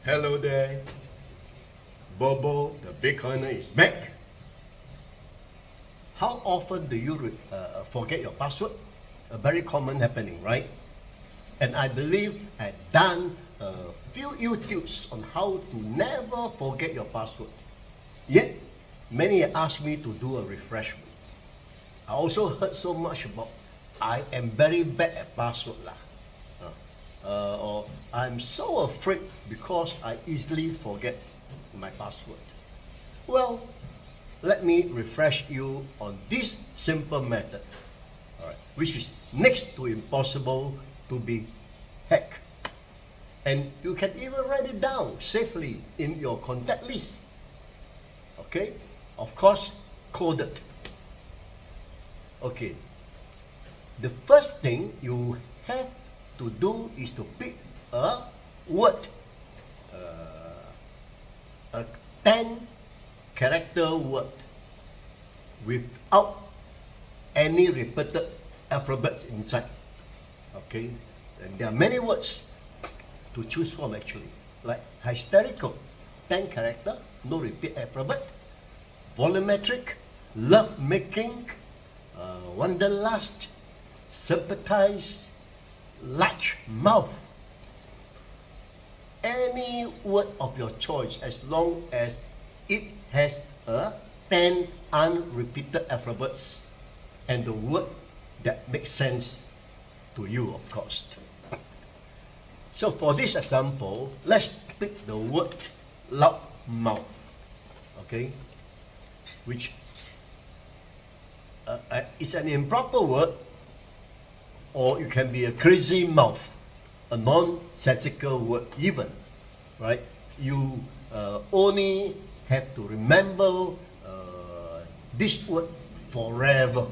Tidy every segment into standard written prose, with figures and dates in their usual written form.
Hello there, BoBo the Bitcoiner is back. How often do you forget your password? A very common happening, right? And I believe I've done a few YouTubes on how to never forget your password. Yet, many asked me to do a refreshment. I also heard so much about I am very bad at password lah. Or I'm so afraid because I easily forget my password. Well, let me refresh you on this simple method, which is next to impossible to be hacked. And you can even write it down safely in your contact list. Okay? Of course, coded. Okay. The first thing you have to do is to pick a word, a 10-character word without any repeated alphabets inside. Okay, and there are many words to choose from actually, like hysterical, 10 character, no repeat alphabet, volumetric, love making, wanderlust, sympathize, large mouth. Any word of your choice as long as it has a 10 unrepeated alphabets and the word that makes sense to you, of course. So for this example, let's pick the word loud mouth, okay, which it's an improper word, or it can be a crazy mouth, a nonsensical word even, right? You only have to remember this word forever.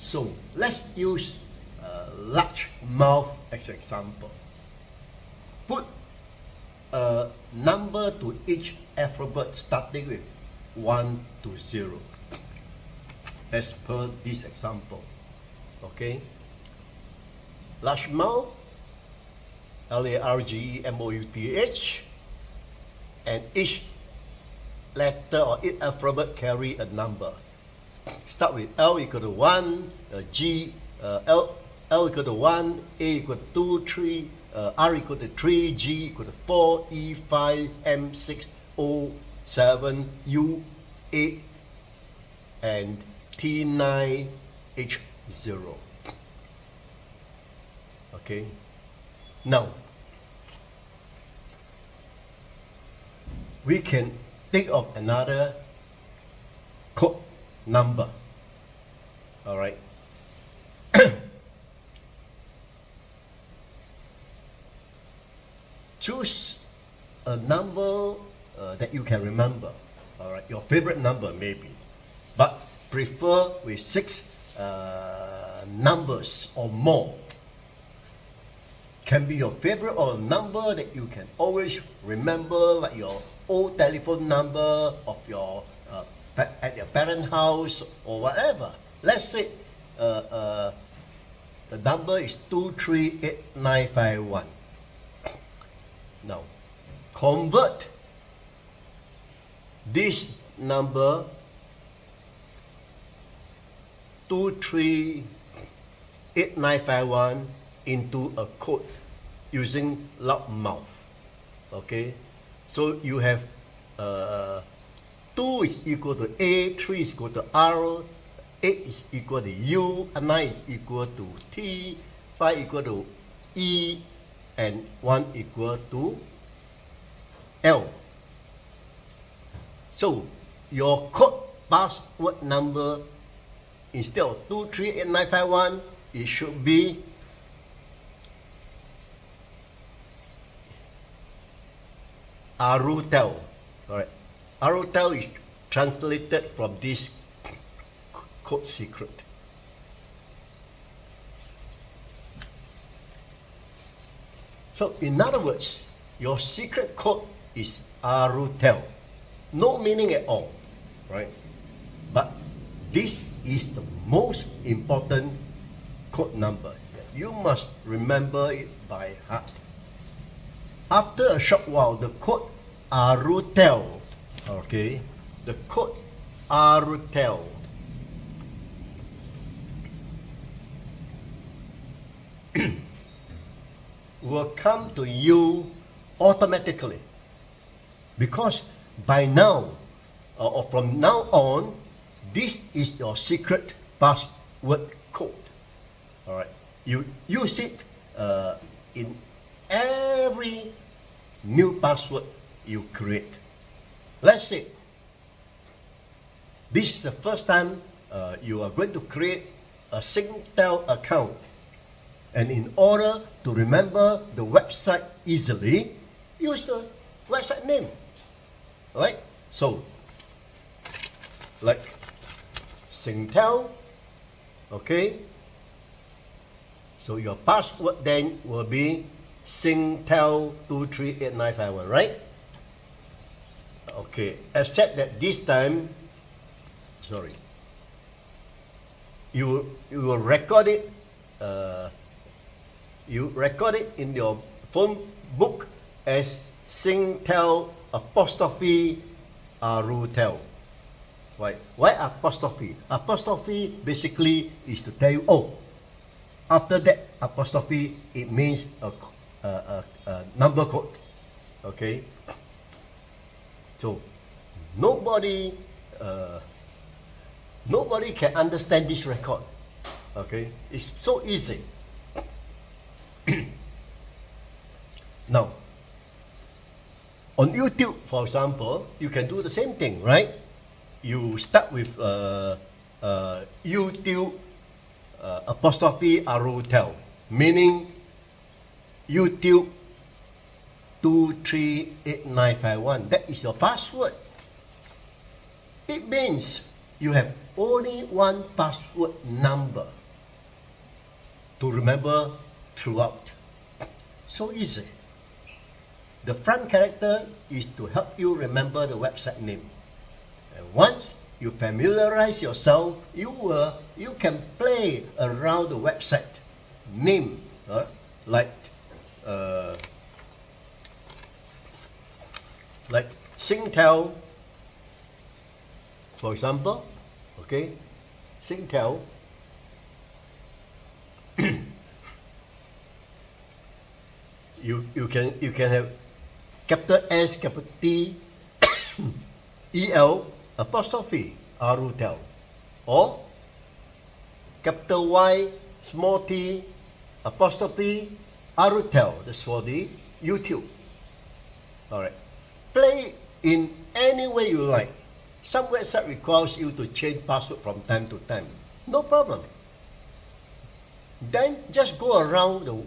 So let's use large mouth as an example. Put a number to each alphabet starting with 1 to 0 as per this example. Okay? Largemouth, largemouth, and each letter or each alphabet carry a number. Start with L equal to 1, L equal to 1, A equal to 2, 3, R equal to 3, G equal to 4, E 5, M 6, O 7, U 8, and T 9, H 0. Okay. Now, we can think of another code number. All right. Choose a number that you can remember. All right, your favorite number maybe, but prefer with 6 numbers or more. Can be your favorite or a number that you can always remember, like your old telephone number of your at your parent house or whatever. Let's say the number is 238951. Now, convert this number 238951 into a code using loudmouth. Okay, so you have 2 is equal to A, 3 is equal to R, 8 is equal to U, 9 is equal to T, 5 equal to E, and 1 equal to L. So your code password number, instead of 238951, it should be aruatel. Alright. Aruatel is translated from this code secret. So in other words, your secret code is aruatel. No meaning at all, right? But this is the most important code number. You must remember it by heart. After a short while, the code aruatel, okay, the code aruatel will come to you automatically, because by now or from now on, this is your secret password code. All right, you use it in every new password you create. Let's say this is the first time you are going to create a Singtel account, and in order to remember the website easily, use the website name, right? So like Singtel, okay, so your password then will be Singtel238951, right? Okay, except that this time, sorry, you will record it, you record it in your phone book as Singtel apostrophe aruatel. Why apostrophe? Apostrophe basically is to tell you, oh, after that apostrophe, it means a number code. Okay? So nobody can understand this record. Okay? It's so easy. Now, on YouTube, for example, you can do the same thing, right? You start with YouTube apostrophe aruatel, meaning YouTube 238951. That is your password. It means you have only one password number to remember throughout. So easy. The front character is to help you remember the website name. And once you familiarize yourself, you can play around the website name, like Singtel, for example. Okay, Singtel. You can have capital S, capital T, EL, apostrophe aruatel, or capital Y, small t, apostrophe aruatel. That's for the YouTube. All right, play in any way you like. Some website requires you to change password from time to time. No problem. Then just go around the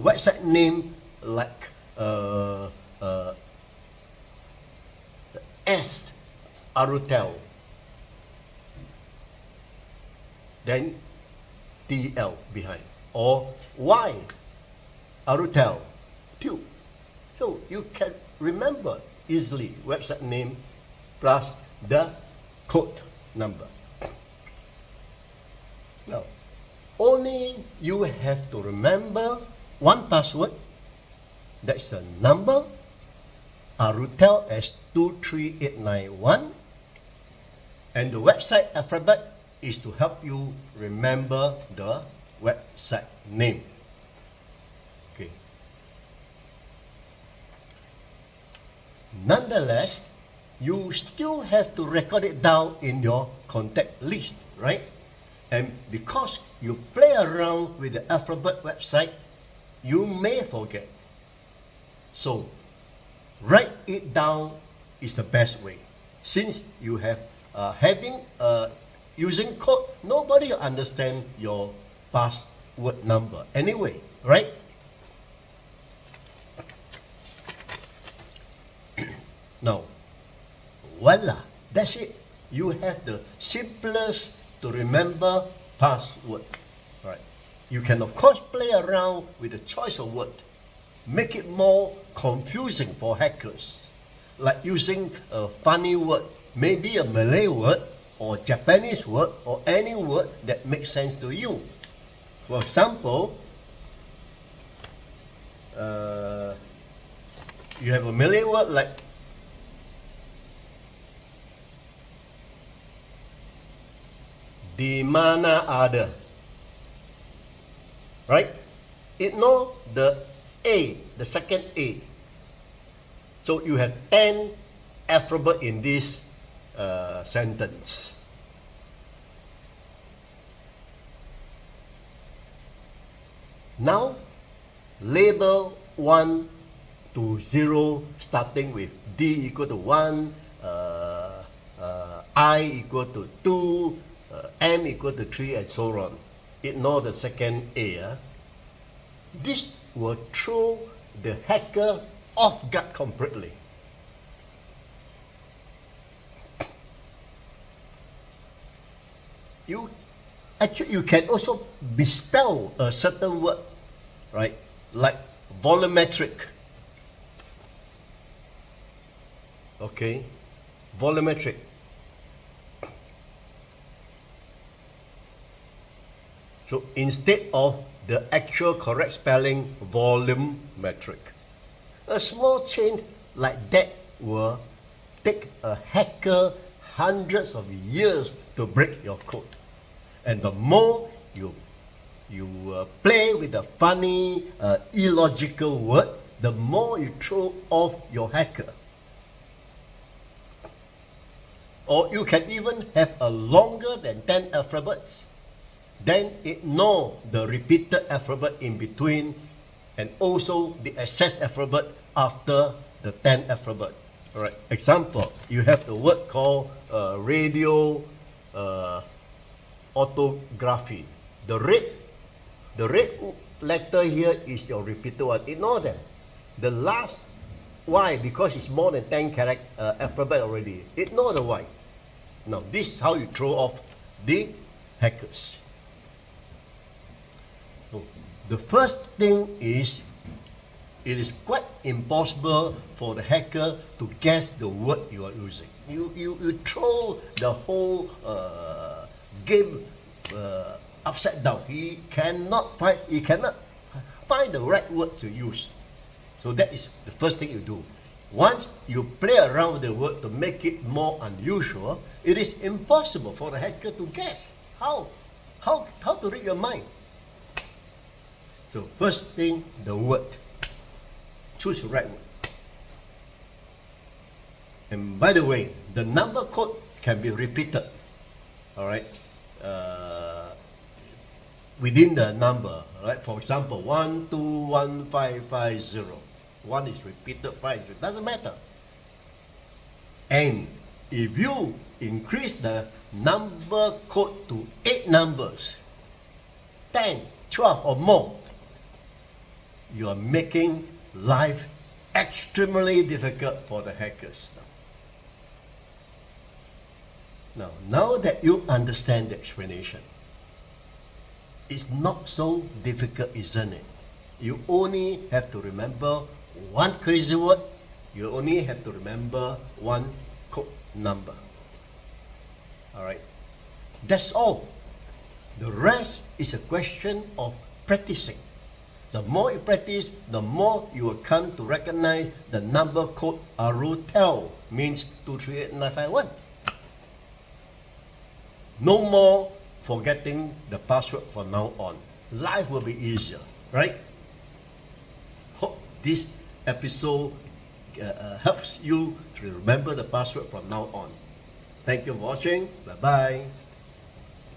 website name like S aruatel, then TL behind, or Y aruatel too. So you can remember easily website name plus the code number. Now, only you have to remember one password. That's the number aruatel as 23891, and the website alphabet is to help you remember the website name. Okay. Nonetheless, you still have to record it down in your contact list, right? And because you play around with the alphabet website, you may forget. So, write it down is the best way. Since you have using code, nobody will understand your password number anyway, right? Now, voila, that's it. You have the simplest to remember password. Right? You can of course play around with the choice of word, make it more confusing for hackers, like using a funny word, maybe a Malay word or Japanese word or any word that makes sense to you. For example, you have a Malay word like di mana ada, right? Ignore the A, the second A. So you have 10 alphabet in this sentence. Now, label 1 to 0 starting with D equal to 1, I equal to 2, M equal to 3, and so on. Ignore the second A. This will throw the hacker off guard completely. You can also misspell a certain word, right? Like volumetric. Okay, volumetric. So instead of the actual correct spelling, volumetric. A small change like that will take a hacker hundreds of years to break your code. And the more you play with the funny, illogical word, the more you throw off your hacker. Or you can even have a longer than 10 alphabets. Then ignore the repeated alphabet in between and also the excess alphabet after the 10 alphabet. All right. Example, you have the word called radio orthography. The red letter here is your repeated one. Ignore them. The last Y, because it's more than 10 alphabet already. Ignore the Y. Now, this is how you throw off the hackers. So, the first thing is, it is quite impossible for the hacker to guess the word you are using. You throw the whole game upside down. He cannot find the right word to use. So that is the first thing you do. Once you play around with the word to make it more unusual, it is impossible for the hacker to guess how to read your mind. So first thing, the word. Choose the right word. And by the way, the number code can be repeated. All right, within the number. Right. For example, 121550. 1 is repeated, 5 it doesn't matter. And if you increase the number code to 8 numbers, 10, 12 or more, you are making life extremely difficult for the hackers. Now that you understand the explanation, it's not so difficult, isn't it? You only have to remember one crazy word. You only have to remember one code number. All right, that's all. The rest is a question of practicing. The more you practice, the more you will come to recognize the number code aruatel, means 238951. No more forgetting the password from now on. Life will be easier, right? Hope this episode helps you to remember the password from now on. Thank you for watching. Bye-bye.